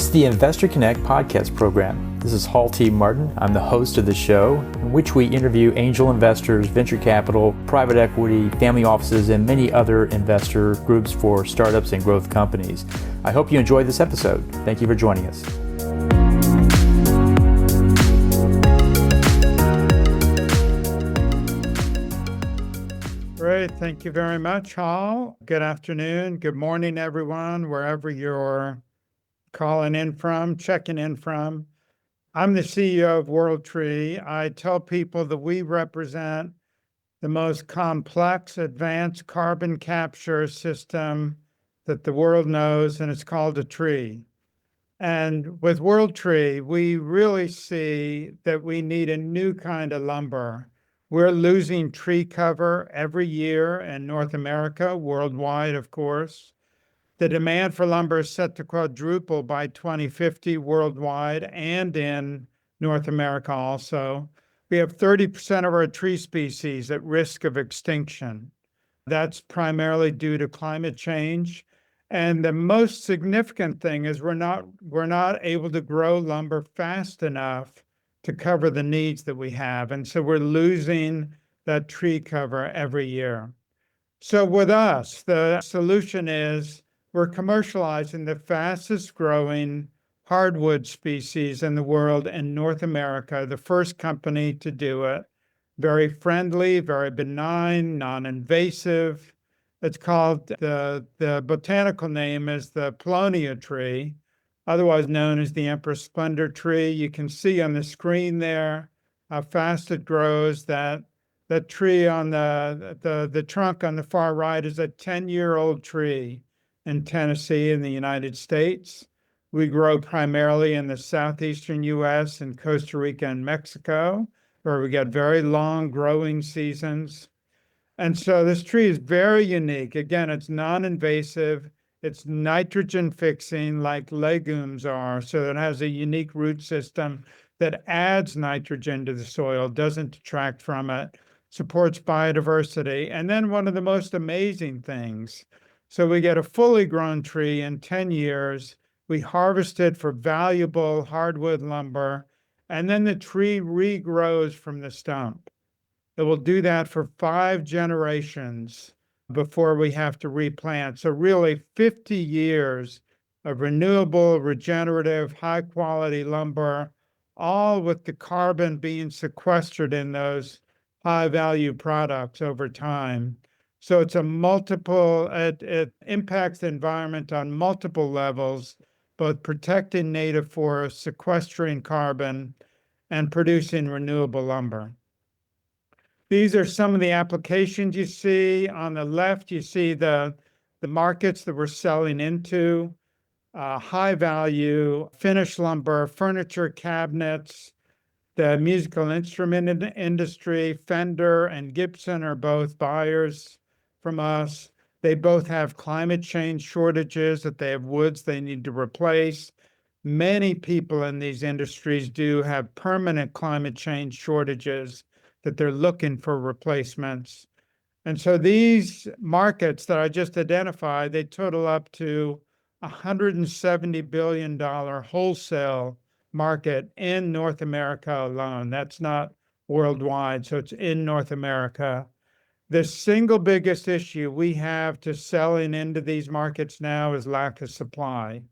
It's the Investor Connect podcast program. This is Hall T. Martin. I'm the host of the show, in which we interview angel investors, venture capital, private equity, family offices, and many other investor groups for startups and growth companies. I hope you enjoyed this episode. Thank you for joining us. Great. Thank you very much, Hall. Good afternoon. Good morning, everyone, wherever you're calling in from, checking in from. I'm the CEO of WorldTree. I tell people that we represent the most complex, advanced carbon capture system that the world knows, and it's called a tree. And with WorldTree, we really see that we need a new kind of lumber. We're losing tree cover every year in North America, worldwide, of course. The demand for lumber is set to quadruple by 2050 worldwide and in North America also. We have 30% of our tree species at risk of extinction. That's primarily due to climate change. And the most significant thing is we're not able to grow lumber fast enough to cover the needs that we have. And so we're losing that tree cover every year. So with us, the solution is we're commercializing the fastest growing hardwood species in the world in North America, the first company to do it. Very friendly, very benign, non-invasive. It's called, the botanical name is the polonia tree, otherwise known as the Empress Splendor tree. You can see on the screen there how fast it grows. That tree on the trunk on the far right is a 10-year-old tree in Tennessee in the United States. We grow primarily in the southeastern US and Costa Rica and Mexico, where we get very long growing seasons. And so this tree is very unique. Again, it's non-invasive. It's nitrogen fixing like legumes are. So it has a unique root system that adds nitrogen to the soil, doesn't detract from it, supports biodiversity. And then one of the most amazing things, so we get a fully grown tree in 10 years. We harvest it for valuable hardwood lumber, and then the tree regrows from the stump. It will do that for 5 generations before we have to replant. So really 50 years of renewable, regenerative, high quality lumber, all with the carbon being sequestered in those high value products over time. So it's it impacts the environment on multiple levels, both protecting native forests, sequestering carbon, and producing renewable lumber. These are some of the applications you see. On the left, you see the markets that we're selling into, high value, finished lumber, furniture, cabinets. The musical instrument industry, Fender and Gibson are both buyers from us. They both have climate change shortages, that they have woods they need to replace. Many people in these industries do have permanent climate change shortages that they're looking for replacements. And so these markets that I just identified, they total up to $170 billion wholesale market in North America alone. That's not worldwide, so it's in North America. The single biggest issue we have to selling into these markets now is lack of supply.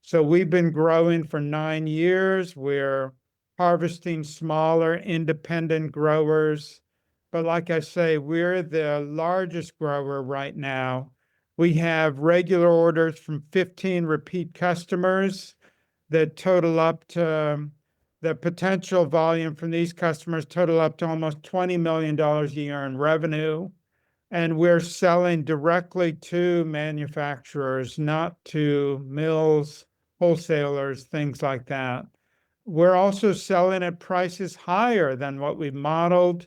So we've been growing for 9 years. We're harvesting smaller independent growers. But like I say, we're the largest grower right now. We have regular orders from 15 repeat customers that total up to, the potential volume from these customers total up to almost $20 million a year in revenue. And we're selling directly to manufacturers, not to mills, wholesalers, things like that. We're also selling at prices higher than what we've modeled.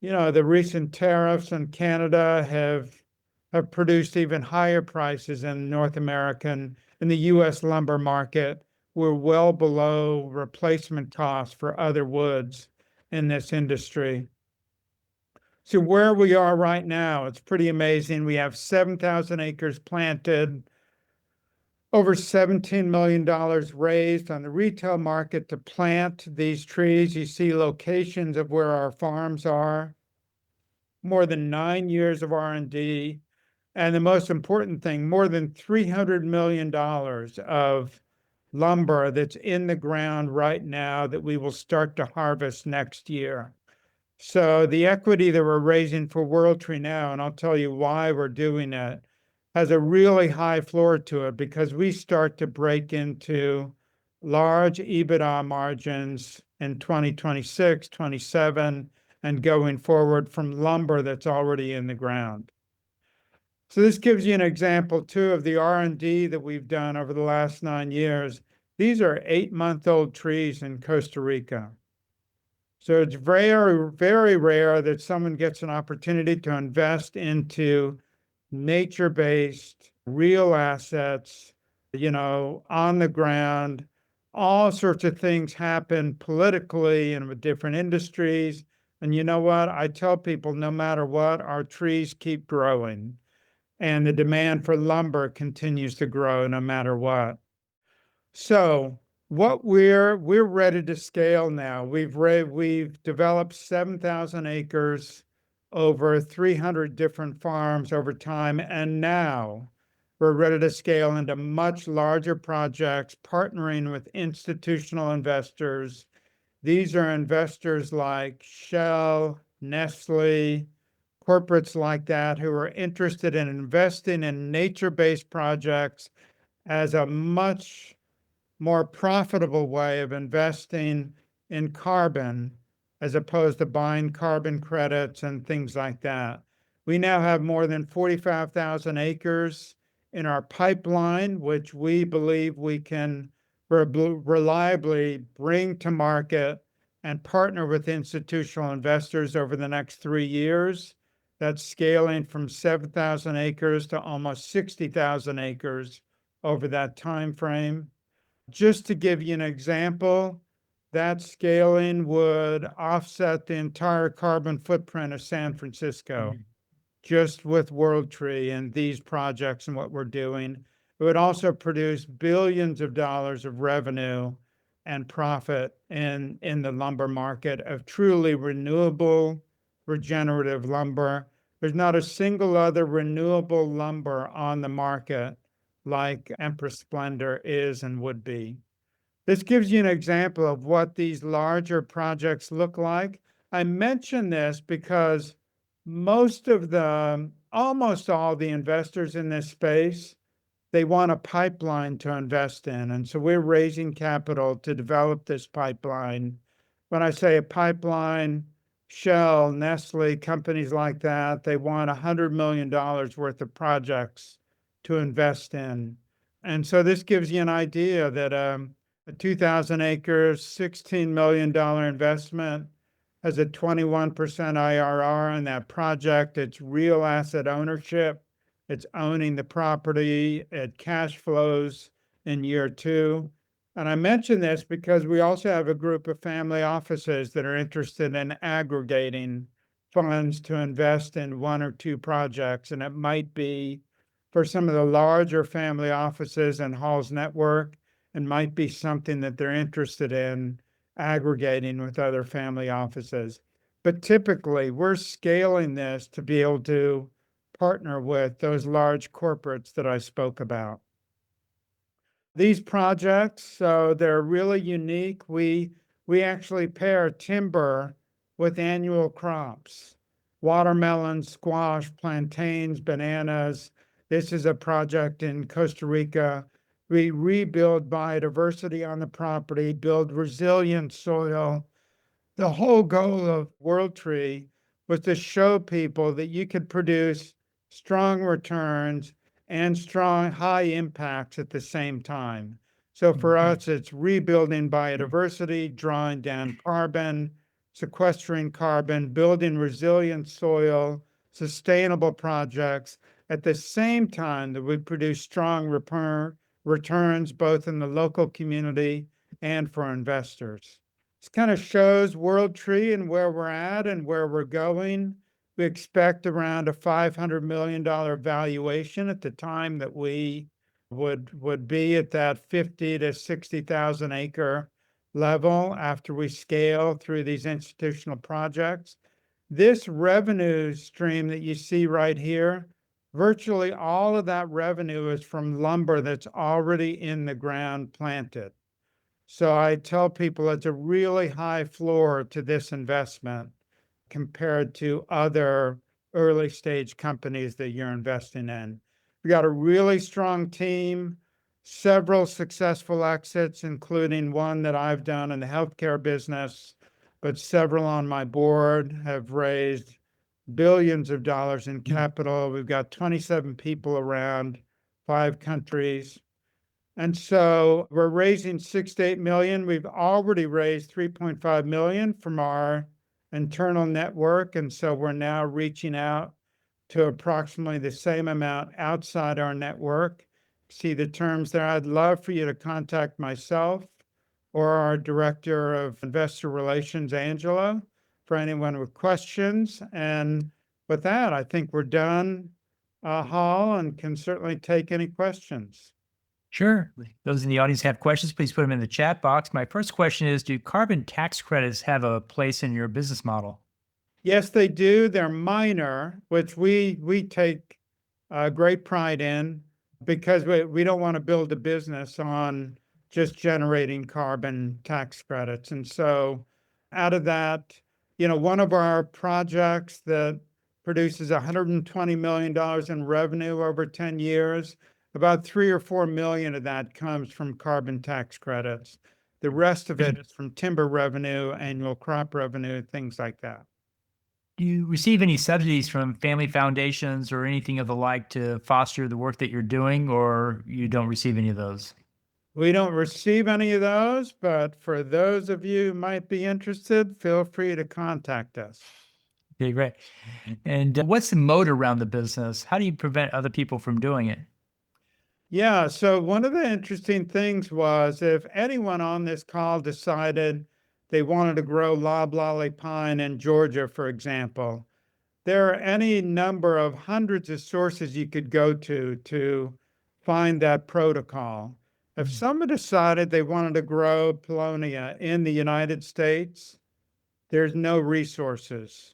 You know, the recent tariffs in Canada have produced even higher prices in North American, in the US lumber market. We're well below replacement costs for other woods in this industry. So where we are right now, it's pretty amazing. We have 7,000 acres planted, over $17 million raised on the retail market to plant these trees. You see locations of where our farms are. More than 9 years of R&D. And the most important thing, more than $300 million of lumber that's in the ground right now that we will start to harvest next year. So the equity that we're raising for World Tree now, and I'll tell you why we're doing it, has a really high floor to it because we start to break into large EBITDA margins in 2026, 27, and going forward from lumber that's already in the ground. So this gives you an example too of the R&D that we've done over the last 9 years. These are 8-month-old trees in Costa Rica. So it's very, very rare that someone gets an opportunity to invest into nature-based, real assets, on the ground. All sorts of things happen politically and with different industries. And you know what? I tell people, no matter what, our trees keep growing. And the demand for lumber continues to grow no matter what. So what we're ready to scale now. We've developed 7,000 acres over 300 different farms over time, and now we're ready to scale into much larger projects, partnering with institutional investors. These are investors like Shell, Nestle, corporates like that who are interested in investing in nature-based projects as a much more profitable way of investing in carbon as opposed to buying carbon credits and things like that. We now have more than 45,000 acres in our pipeline, which we believe we can reliably bring to market and partner with institutional investors over the next 3 years. That's scaling from 7,000 acres to almost 60,000 acres over that time frame. Just to give you an example, that scaling would offset the entire carbon footprint of San Francisco, just with World Tree and these projects and what we're doing. It would also produce billions of dollars of revenue and profit in the lumber market of truly renewable, regenerative lumber. There's not a single other renewable lumber on the market like Empress Splendor is and would be. This gives you an example of what these larger projects look like. I mention this because almost all the investors in this space, they want a pipeline to invest in. And so we're raising capital to develop this pipeline. When I say a pipeline, Shell, Nestle, companies like that, they want $100 million worth of projects to invest in. And so this gives you an idea that a 2,000 acres, $16 million investment has a 21% IRR on that project. It's real asset ownership. It's owning the property. It cash flows in year 2. And I mention this because we also have a group of family offices that are interested in aggregating funds to invest in 1 or 2 projects. And it might be for some of the larger family offices and Hall's network, and might be something that they're interested in aggregating with other family offices. But typically, we're scaling this to be able to partner with those large corporates that I spoke about. These projects, so they're really unique. We actually pair timber with annual crops, watermelon, squash, plantains, bananas. This is a project in Costa Rica. We rebuild biodiversity on the property, build resilient soil. The whole goal of World Tree was to show people that you could produce strong returns and strong high impacts at the same time. So for us, it's rebuilding biodiversity, drawing down carbon, sequestering carbon, building resilient soil, sustainable projects, at the same time that we produce strong returns both in the local community and for investors. This kind of shows World Tree and where we're at and where we're going. We expect around a $500 million valuation at the time that we would be at that 50 to 60,000 acre level after we scale through these institutional projects. This revenue stream that you see right here, virtually all of that revenue is from lumber that's already in the ground planted. So I tell people it's a really high floor to this investment compared to other early stage companies that you're investing in. We got a really strong team, several successful exits, including one that I've done in the healthcare business, but several on my board have raised billions of dollars in capital. We've got 27 people around 5 countries. And so we're raising 6 to 8 million. We've already raised 3.5 million from our internal network. And so we're now reaching out to approximately the same amount outside our network. See the terms there. I'd love for you to contact myself or our Director of Investor Relations, Angela, for anyone with questions. And with that, I think we're done, Hall, and can certainly take any questions. Sure. Those in the audience have questions, please put them in the chat box. My first question is, do carbon tax credits have a place in your business model? Yes, they do. They're minor, which we take great pride in because we don't want to build a business on just generating carbon tax credits. And so out of that, one of our projects that produces $120 million in revenue over 10 years, about 3 or 4 million of that comes from carbon tax credits. The rest of it is from timber revenue, annual crop revenue, things like that. Do you receive any subsidies from family foundations or anything of the like to foster the work that you're doing, or you don't receive any of those? We don't receive any of those, but for those of you who might be interested, feel free to contact us. Okay, great. And what's the moat around the business? How do you prevent other people from doing it? Yeah, so one of the interesting things was if anyone on this call decided they wanted to grow loblolly pine in Georgia, for example, there are any number of hundreds of sources you could go to find that protocol. If someone decided they wanted to grow polonia in the United States, there's no resources.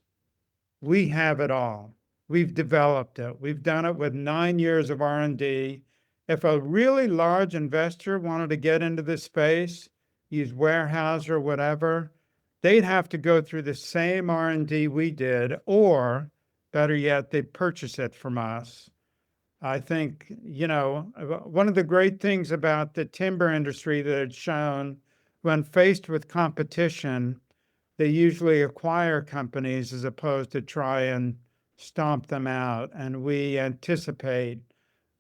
We have it all. We've developed it. We've done it with 9 years of R&D. If a really large investor wanted to get into this space, use warehouse or whatever, they'd have to go through the same R&D we did, or better yet, they'd purchase it from us. I think, one of the great things about the timber industry that it's shown when faced with competition, they usually acquire companies as opposed to try and stomp them out. And we anticipate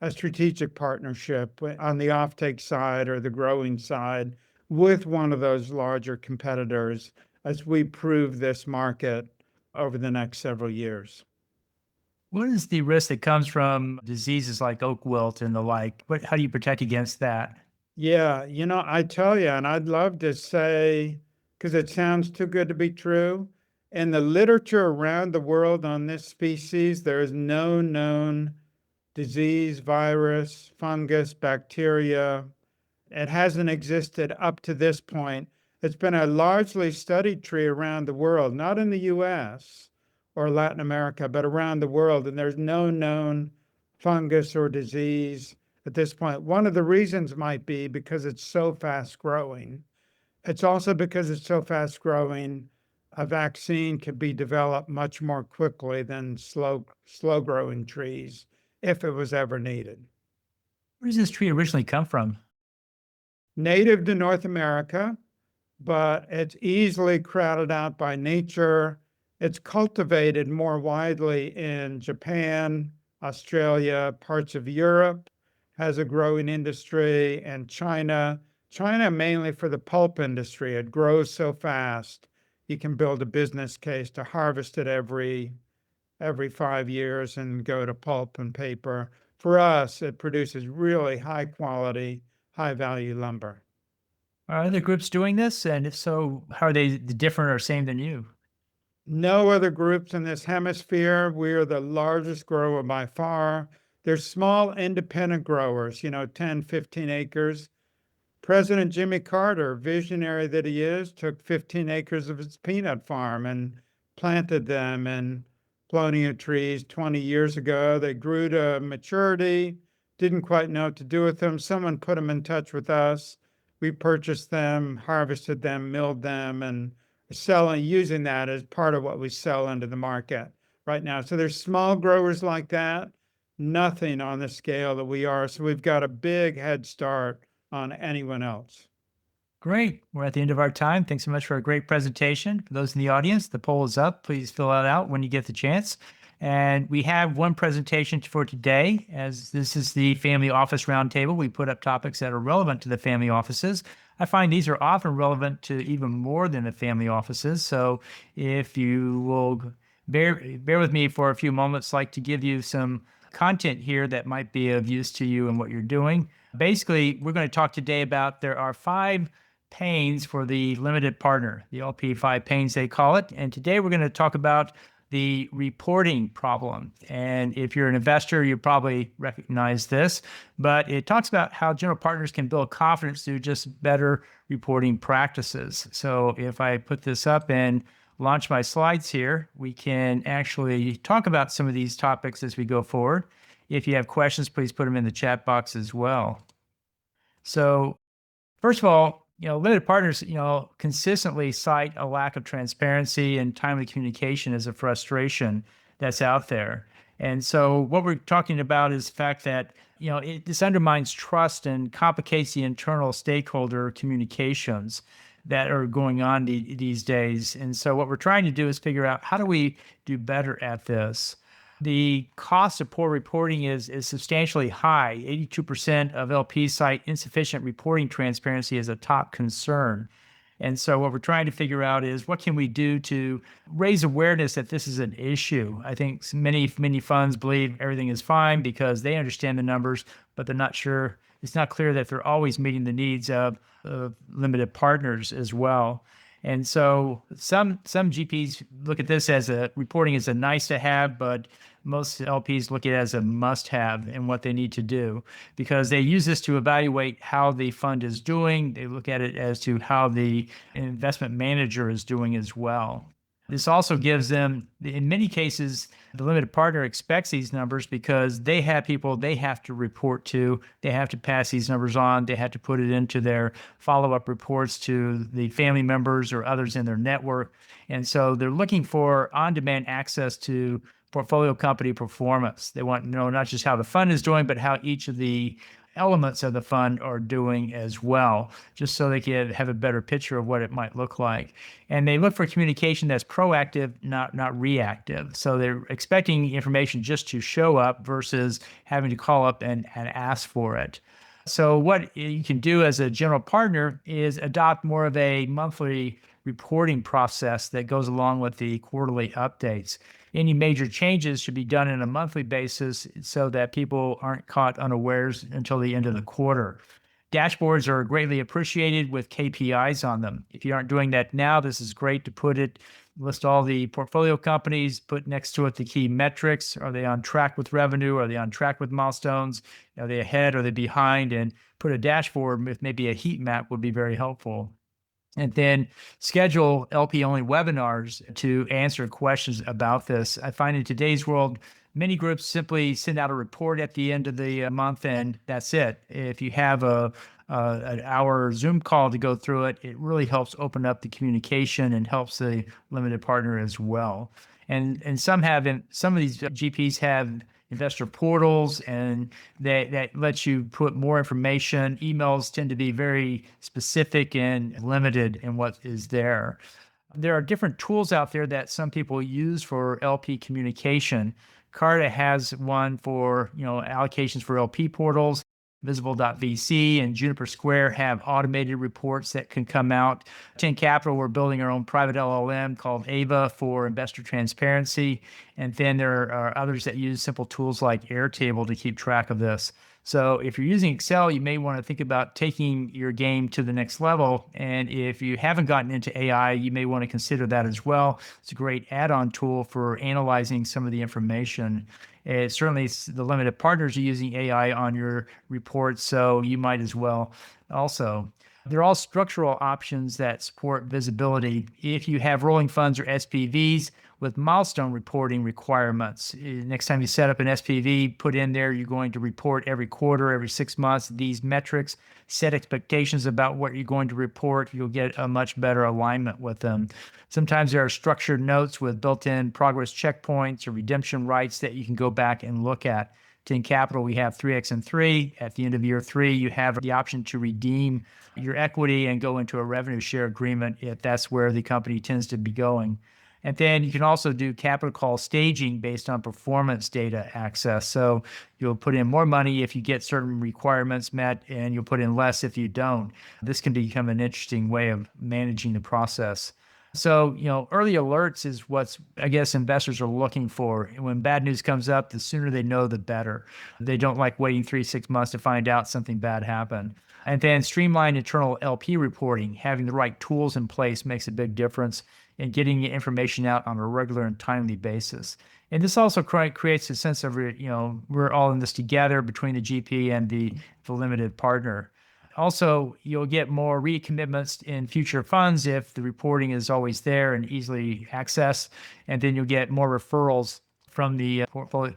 a strategic partnership on the offtake side or the growing side with one of those larger competitors as we prove this market over the next several years. What is the risk that comes from diseases like oak wilt and the like? How do you protect against that? Yeah, I tell you, and I'd love to say, because it sounds too good to be true, in the literature around the world on this species, there is no known disease, virus, fungus, bacteria. It hasn't existed up to this point. It's been a largely studied tree around the world, not in the US or Latin America, but around the world. And there's no known fungus or disease at this point. One of the reasons might be because it's so fast growing. It's also because it's so fast growing, a vaccine could be developed much more quickly than slow growing trees if it was ever needed. Where does this tree originally come from? Native to North America, but it's easily crowded out by nature. It's cultivated more widely in Japan, Australia, parts of Europe, has a growing industry, and China. China mainly for the pulp industry. It grows so fast, you can build a business case to harvest it every 5 years and go to pulp and paper. For us, it produces really high quality, high value lumber. Are other groups doing this? And if so, how are they different or same than you? No other groups in this hemisphere. We are the largest grower by far. They're small independent growers, 10, 15 acres. President Jimmy Carter, visionary that he is, took 15 acres of his peanut farm and planted them in polonia trees 20 years ago. They grew to maturity, didn't quite know what to do with them. Someone put them in touch with us. We purchased them, harvested them, milled them, and using that as part of what we sell into the market right now. So there's small growers like that, nothing on the scale that we are. So we've got a big head start on anyone else. Great. We're at the end of our time. Thanks so much for a great presentation. For those in the audience, the poll is up. Please fill it out when you get the chance. And we have one presentation for today, as this is the Family Office Roundtable. We put up topics that are relevant to the family offices. I find these are often relevant to even more than the family offices. So if you will bear with me for a few moments, I'd like to give you some content here that might be of use to you and what you're doing. Basically, we're going to talk today about there are 5 pains for the limited partner, the LP 5 pains they call it. And today we're going to talk about the reporting problem. And if you're an investor, you probably recognize this, but it talks about how general partners can build confidence through just better reporting practices. So if I put this up and launch my slides here, we can actually talk about some of these topics as we go forward. If you have questions, please put them in the chat box as well. So first of all, limited partners, consistently cite a lack of transparency and timely communication as a frustration that's out there. And so what we're talking about is the fact that, this undermines trust and complicates the internal stakeholder communications that are going on these days. And so what we're trying to do is figure out, how do we do better at this? The cost of poor reporting is substantially high. 82% of LPs cite insufficient reporting transparency as a top concern. And so what we're trying to figure out is, what can we do to raise awareness that this is an issue? I think many funds believe everything is fine because they understand the numbers, but they're not sure. It's not clear that they're always meeting the needs of limited partners as well. And so some GPs look at this as reporting as a nice to have, but most LPs look at it as a must have and what they need to do, because they use this to evaluate how the fund is doing. They look at it as to how the investment manager is doing as well. This also gives them, in many cases, the limited partner expects these numbers because they have people they have to report to. They have to pass these numbers on. They have to put it into their follow-up reports to the family members or others in their network. And so they're looking for on-demand access to portfolio company performance. They want to know not just how the fund is doing, but how each of the elements of the fund are doing as well, just so they can have a better picture of what it might look like. And they look for communication that's proactive, not reactive. So they're expecting information just to show up versus having to call up and ask for it. So what you can do as a general partner is adopt more of a monthly reporting process that goes along with the quarterly updates. Any major changes should be done on a monthly basis so that people aren't caught unawares until the end of the quarter. Dashboards are greatly appreciated with KPIs on them. If you aren't doing that now, this is great to list all the portfolio companies, put next to it the key metrics. Are they on track with revenue? Are they on track with milestones? Are they ahead? Are they behind? And put a dashboard with maybe a heat map would be very helpful. And then schedule LP-only webinars to answer questions about this. I find in today's world, many groups simply send out a report at the end of the month, and that's it. If you have an hour Zoom call to go through it, it really helps open up the communication and helps the limited partner as well. And some of these GPs have investor portals, and that lets you put more information. Emails tend to be very specific and limited in what is there. There are different tools out there that some people use for LP communication. Carta has one for allocations for LP portals. Visible.vc and Juniper Square have automated reports that can come out. 10 Capital, we're building our own private LLM called Ava for investor transparency. And then there are others that use simple tools like Airtable to keep track of this. So if you're using Excel, you may want to think about taking your game to the next level. And if you haven't gotten into AI, you may want to consider that as well. It's a great add-on tool for analyzing some of the information. Certainly, the limited partners are using AI on your reports, so you might as well also. They're all structural options that support visibility. If you have rolling funds or SPVs with milestone reporting requirements, next time you set up an SPV, put in there you're going to report every quarter, every 6 months, these metrics, set expectations about what you're going to report. You'll get a much better alignment with them. Sometimes there are structured notes with built-in progress checkpoints or redemption rights that you can go back and look at. In capital, we have 3X and 3. At the end of year 3, you have the option to redeem your equity and go into a revenue share agreement if that's where the company tends to be going. And then you can also do capital call staging based on performance data access. So you'll put in more money if you get certain requirements met, and you'll put in less if you don't. This can become an interesting way of managing the process. So, early alerts is what's, I guess, investors are looking for. When bad news comes up, the sooner they know, the better. They don't like waiting 3-6 months to find out something bad happened. And then streamlined internal LP reporting, having the right tools in place makes a big difference in getting the information out on a regular and timely basis. And this also creates a sense of, we're all in this together between the GP and the limited partner. Also, you'll get more recommitments in future funds if the reporting is always there and easily accessed, and then you'll get more referrals from the portfolio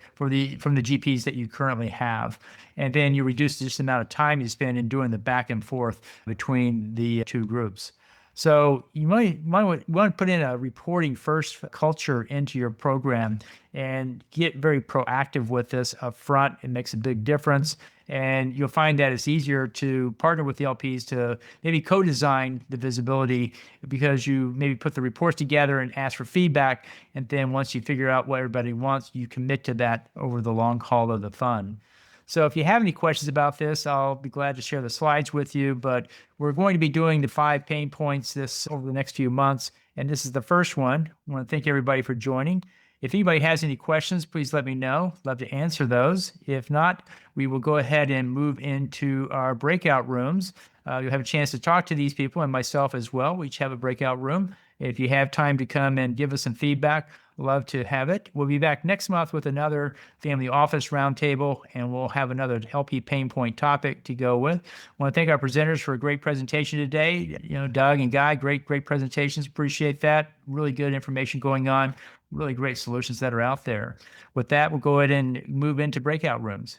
from the GPs that you currently have, and then you reduce just the amount of time you spend in doing the back and forth between the two groups. So you might want to put in a reporting first culture into your program and get very proactive with this up front. It makes a big difference. And you'll find that it's easier to partner with the LPs to maybe co-design the visibility, because you maybe put the reports together and ask for feedback. And then once you figure out what everybody wants, you commit to that over the long haul of the fund. So if you have any questions about this, I'll be glad to share the slides with you, but we're going to be doing the 5 pain points over the next few months. And this is the first one. I want to thank everybody for joining. If anybody has any questions, please let me know. Love to answer those. If not, we will go ahead and move into our breakout rooms. You'll have a chance to talk to these people and myself as well. We each have a breakout room. If you have time to come and give us some feedback, love to have it. We'll be back next month with another family office roundtable, and we'll have another LP pain point topic to go with. I want to thank our presenters for a great presentation today. Doug and Guy, great presentations. Appreciate that. Really good information going on. Really great solutions that are out there. With that, we'll go ahead and move into breakout rooms.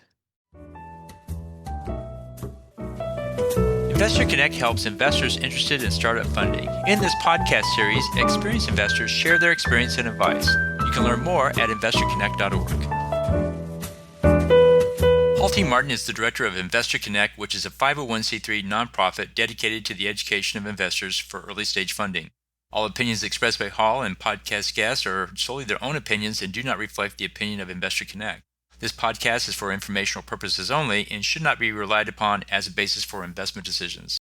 Investor Connect helps investors interested in startup funding. In this podcast series, experienced investors share their experience and advice. You can learn more at investorconnect.org. Paul T. Martin is the director of Investor Connect, which is a 501c3 nonprofit dedicated to the education of investors for early stage funding. All opinions expressed by Hall and podcast guests are solely their own opinions and do not reflect the opinion of Investor Connect. This podcast is for informational purposes only and should not be relied upon as a basis for investment decisions.